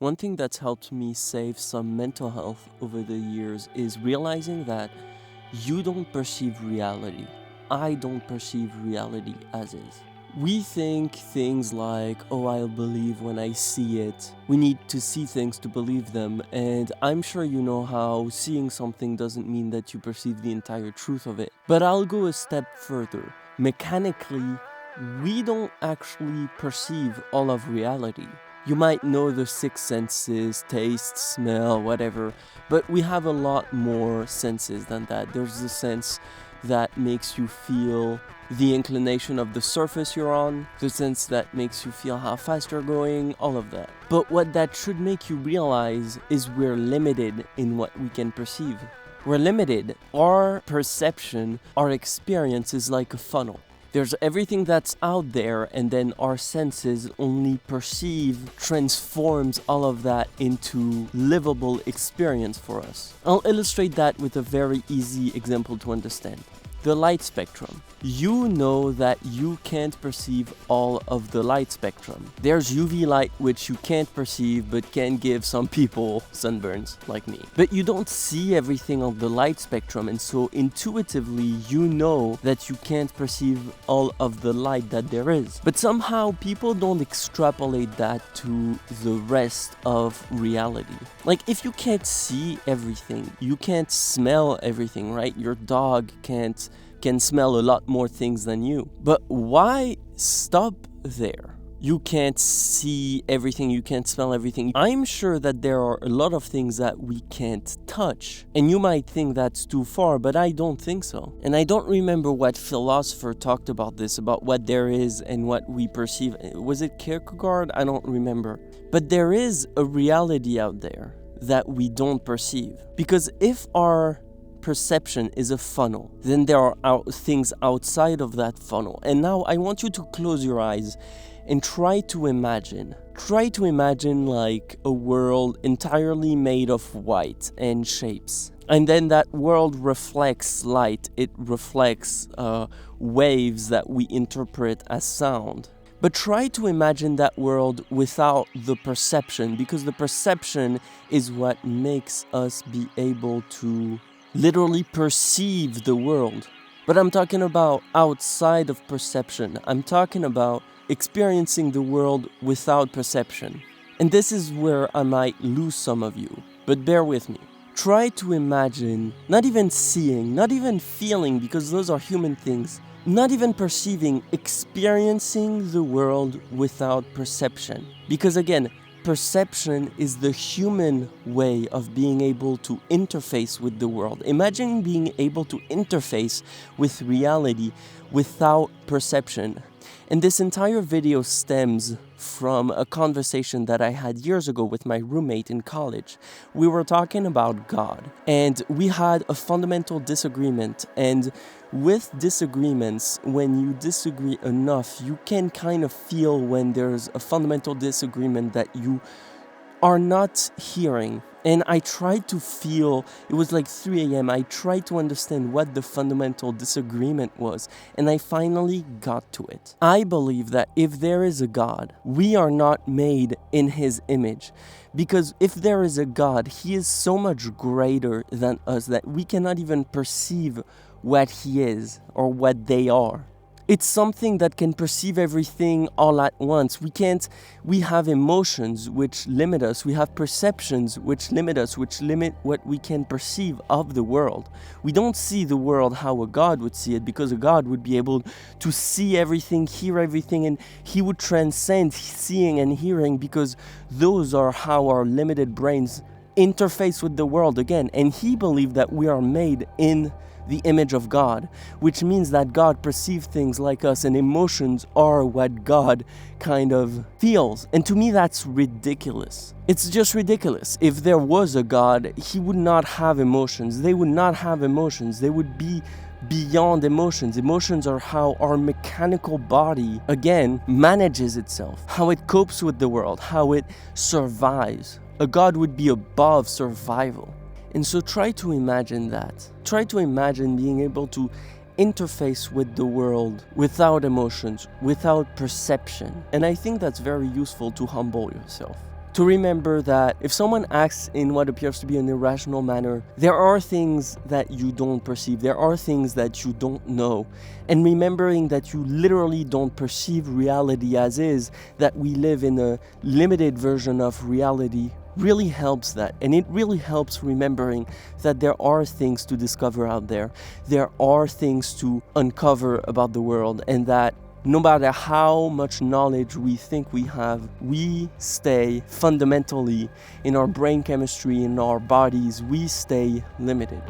One thing that's helped me save some mental health over the years is realizing that you don't perceive reality. I don't perceive reality as is. We think things like, oh, I'll believe when I see it. We need to see things to believe them, and I'm sure you know how seeing something doesn't mean that you perceive the entire truth of it. But I'll go a step further. Mechanically, we don't actually perceive all of reality. You might know the six senses, taste, smell, whatever, but we have a lot more senses than that. There's the sense that makes you feel the inclination of the surface you're on, the sense that makes you feel how fast you're going, all of that. But what that should make you realize is we're limited in what we can perceive. We're limited. Our perception, our experience is like a funnel. There's everything that's out there, and then our senses only perceive, transforms all of that into livable experience for us. I'll illustrate that with a very easy example to understand. The light spectrum. You know that you can't perceive all of the light spectrum. There's UV light which you can't perceive but can give some people sunburns like me. But you don't see everything of the light spectrum, and so intuitively you know that you can't perceive all of the light that there is. But somehow people don't extrapolate that to the rest of reality. Like, if you can't see everything, you can't smell everything, right? Your dog can smell a lot more things than you. But why stop there? You can't see everything, you can't smell everything. I'm sure that there are a lot of things that we can't touch. And you might think that's too far, but I don't think so. And I don't remember what philosopher talked about this, about what there is and what we perceive. Was it Kierkegaard? I don't remember. But there is a reality out there that we don't perceive. Because if our perception is a funnel, then there are things outside of that funnel. And now I want you to close your eyes and try to imagine like a world entirely made of white and shapes. And then that world reflects light. It reflects waves that we interpret as sound. But try to imagine that world without the perception, because the perception is what makes us be able to literally perceive the world. But I'm talking about outside of perception. I'm talking about experiencing the world without perception. And this is where I might lose some of you, but bear with me. Try to imagine not even seeing, not even feeling, because those are human things, not even perceiving, experiencing the world without perception. Because again, perception is the human way of being able to interface with the world. Imagine being able to interface with reality without perception. And this entire video stems from a conversation that I had years ago with my roommate in college. We were talking about God, and we had a fundamental disagreement. And with disagreements, when you disagree enough, you can kind of feel when there's a fundamental disagreement that you are not hearing. And I tried to feel, it was like 3 a.m., I tried to understand what the fundamental disagreement was, and I finally got to it. I believe that if there is a God, we are not made in His image. Because if there is a God, He is so much greater than us that we cannot even perceive what He is or what they are. It's something that can perceive everything all at once. We have emotions which limit us. We have perceptions which limit us, which limit what we can perceive of the world. We don't see the world how a God would see it, because a God would be able to see everything, hear everything, and He would transcend seeing and hearing, because those are how our limited brains interface with the world again. And He believed that we are made in the image of God, which means that God perceives things like us, and emotions are what God kind of feels. And to me, that's ridiculous. It's just ridiculous. If there was a God, He would not have emotions. They would not have emotions. They would be beyond emotions. Emotions are how our mechanical body, again, manages itself, how it copes with the world, how it survives. A God would be above survival. And so try to imagine that. Try to imagine being able to interface with the world without emotions, without perception. And I think that's very useful to humble yourself. To remember that if someone acts in what appears to be an irrational manner, there are things that you don't perceive, there are things that you don't know. And remembering that you literally don't perceive reality as is, that we live in a limited version of reality, really helps that. And it really helps remembering that there are things to discover out there. There are things to uncover about the world, and that no matter how much knowledge we think we have, we stay fundamentally in our brain chemistry, in our bodies, we stay limited.